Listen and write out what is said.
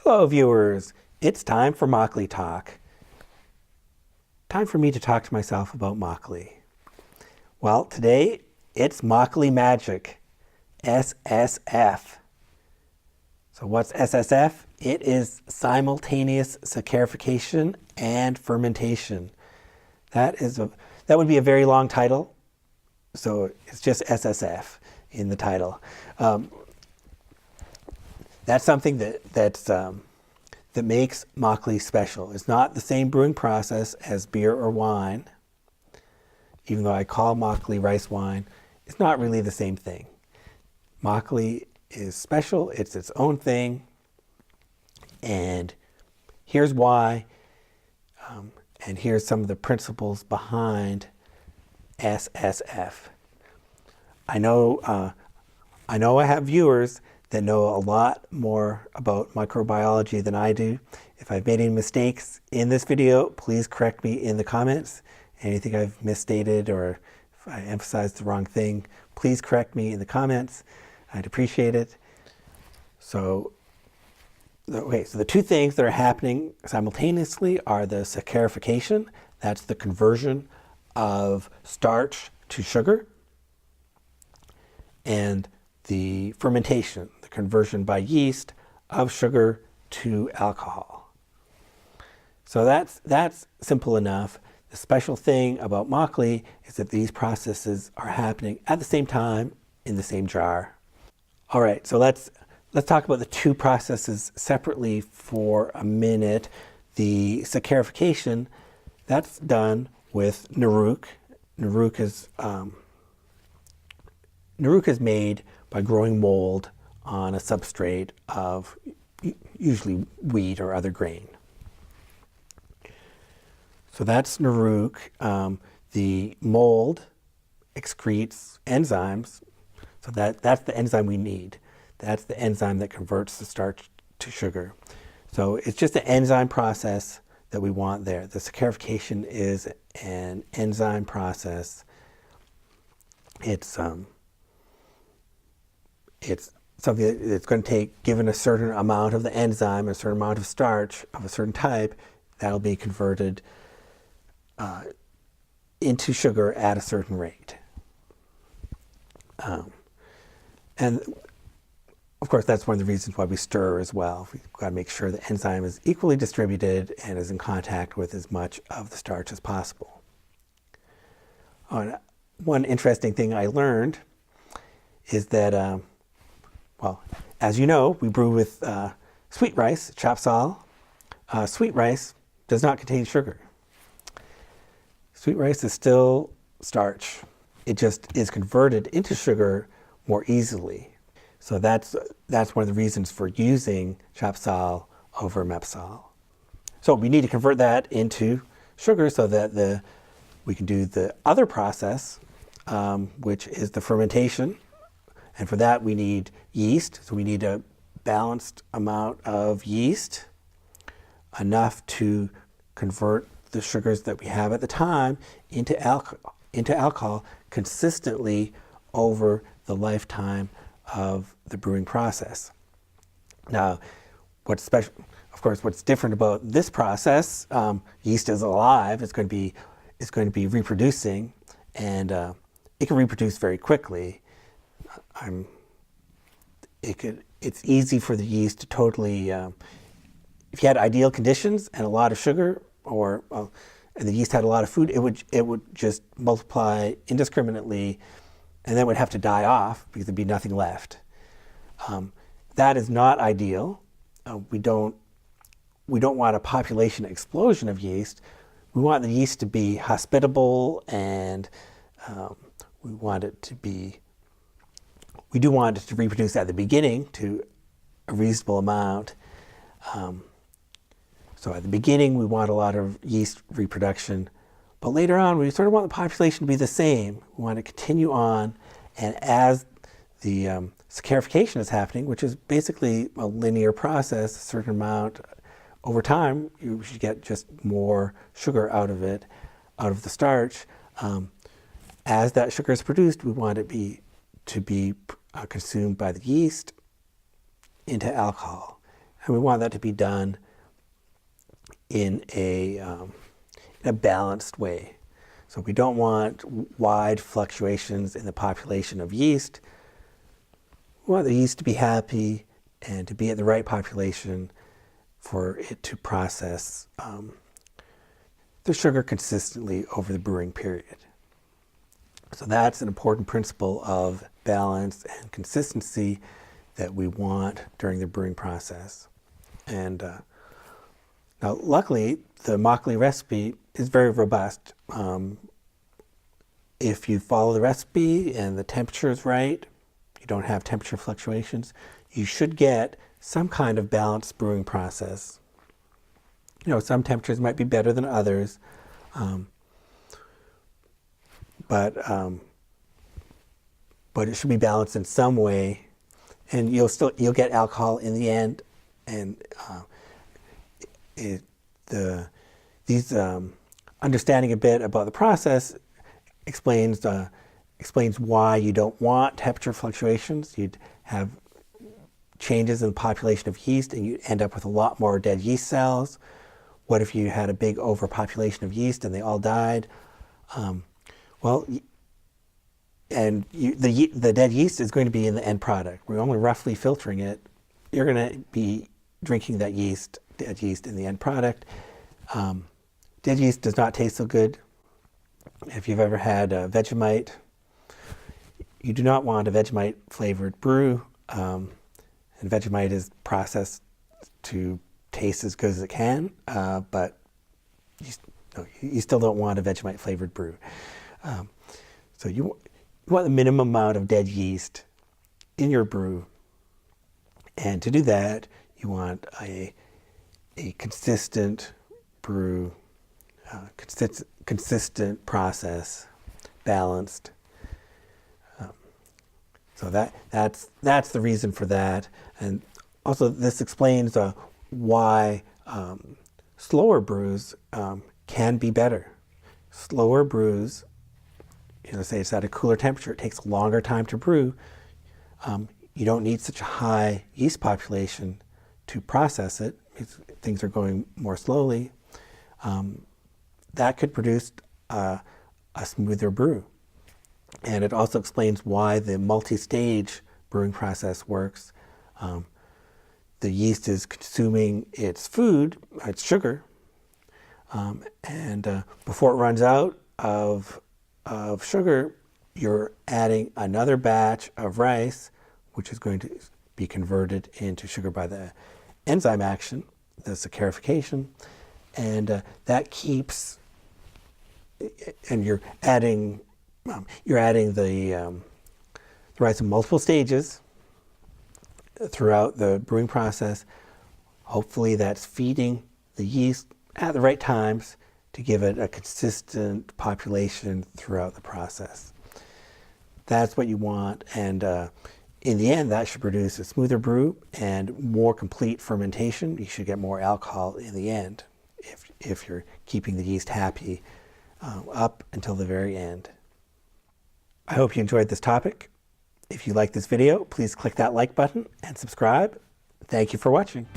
Hello viewers, it's time for Makgeolli Talk. Time for me to talk to myself about Makgeolli. Well, today it's Makgeolli MAGIC, SSF. So what's SSF? It is simultaneous saccharification and fermentation. That would be a very long title, so it's just SSF in the title. That's something that makes Makgeolli special. It's not the same brewing process as beer or wine. Even though I call Makgeolli rice wine, it's not really the same thing. Makgeolli is special. It's its own thing. And here's why. And here's some of the principles behind SSF. I know I have viewers that know a lot more about microbiology than I do. If I've made any mistakes in this video, please correct me in the comments. Anything I've misstated or if I emphasized the wrong thing, please correct me in the comments. I'd appreciate it. So the two things that are happening simultaneously are the saccharification, that's the conversion of starch to sugar, and the fermentation, the conversion by yeast of sugar to alcohol. So that's simple enough. The special thing about Makgeolli is that these processes are happening at the same time in the same jar. All right, so let's talk about the two processes separately for a minute. The saccharification, that's done with Naruk. Naruk is made by growing mold on a substrate of usually wheat or other grain. So that's Naruk. The mold excretes enzymes. So that's the enzyme we need. That's the enzyme that converts the starch to sugar. So it's just an enzyme process that we want there. The saccharification is an enzyme process. It's something that's going to take, given a certain amount of the enzyme, a certain amount of starch of a certain type, that'll be converted into sugar at a certain rate. And of course, that's one of the reasons why we stir as well. We've got to make sure the enzyme is equally distributed and is in contact with as much of the starch as possible. One interesting thing I learned is that, well, as you know, we brew with sweet rice, chapsal. Sweet rice does not contain sugar. Sweet rice is still starch. It just is converted into sugar more easily. So that's one of the reasons for using chapsal over mepsal. So we need to convert that into sugar so that we can do the other process, which is the fermentation. And for that we need yeast. So we need a balanced amount of yeast, enough to convert the sugars that we have at the time into alcohol consistently over the lifetime of the brewing process. Now, what's special, of course, what's different about this process, yeast is alive. It's going to be reproducing, and it can reproduce very quickly. It's easy for the yeast to totally, if you had ideal conditions and a lot of sugar, and the yeast had a lot of food, it would just multiply indiscriminately, and then would have to die off because there'd be nothing left. That is not ideal. We don't want a population explosion of yeast. We want the yeast to be hospitable, and we do want it to reproduce at the beginning to a reasonable amount. So at the beginning, we want a lot of yeast reproduction. But later on, we sort of want the population to be the same. We want to continue on. And as the saccharification is happening, which is basically a linear process, a certain amount, over time, you should get just more sugar out of it, out of the starch. As that sugar is produced, we want it to be consumed by the yeast into alcohol. And we want that to be done in a balanced way. So we don't want wide fluctuations in the population of yeast. We want the yeast to be happy and to be at the right population for it to process the sugar consistently over the brewing period. So that's an important principle of balance and consistency that we want during the brewing process. And now, luckily, the Makgeolli recipe is very robust. If you follow the recipe and the temperature is right, you don't have temperature fluctuations, you should get some kind of balanced brewing process. You know, some temperatures might be better than others, but it should be balanced in some way, and you'll get alcohol in the end. And understanding a bit about the process explains why you don't want temperature fluctuations. You'd have changes in the population of yeast, and you end up with a lot more dead yeast cells. What if you had a big overpopulation of yeast and they all died? The dead yeast is going to be in the end product. We're only roughly filtering it. You're going to be drinking that dead yeast in the end product. Dead yeast does not taste so good. If you've ever had Vegemite, you do not want a Vegemite flavored brew. And Vegemite is processed to taste as good as it can, but you still don't want a Vegemite flavored brew. So you want the minimum amount of dead yeast in your brew. And to do that, you want a consistent brew, consistent process, balanced. So that's the reason for that. And also this explains why slower brews can be better. Slower brews, say it's at a cooler temperature, it takes a longer time to brew. You don't need such a high yeast population to process it. Things are going more slowly. That could produce a smoother brew. And it also explains why the multi-stage brewing process works. The yeast is consuming its food, its sugar, and before it runs out of sugar, you're adding another batch of rice, which is going to be converted into sugar by the enzyme action, the saccharification, and that keeps. And you're adding the rice in multiple stages throughout the brewing process. Hopefully that's feeding the yeast at the right times to give it a consistent population throughout the process. That's what you want, and in the end that should produce a smoother brew and more complete fermentation. You should get more alcohol in the end if you're keeping the yeast happy up until the very end. I hope you enjoyed this topic. If you like this video, please click that like button and subscribe. Thank you for watching.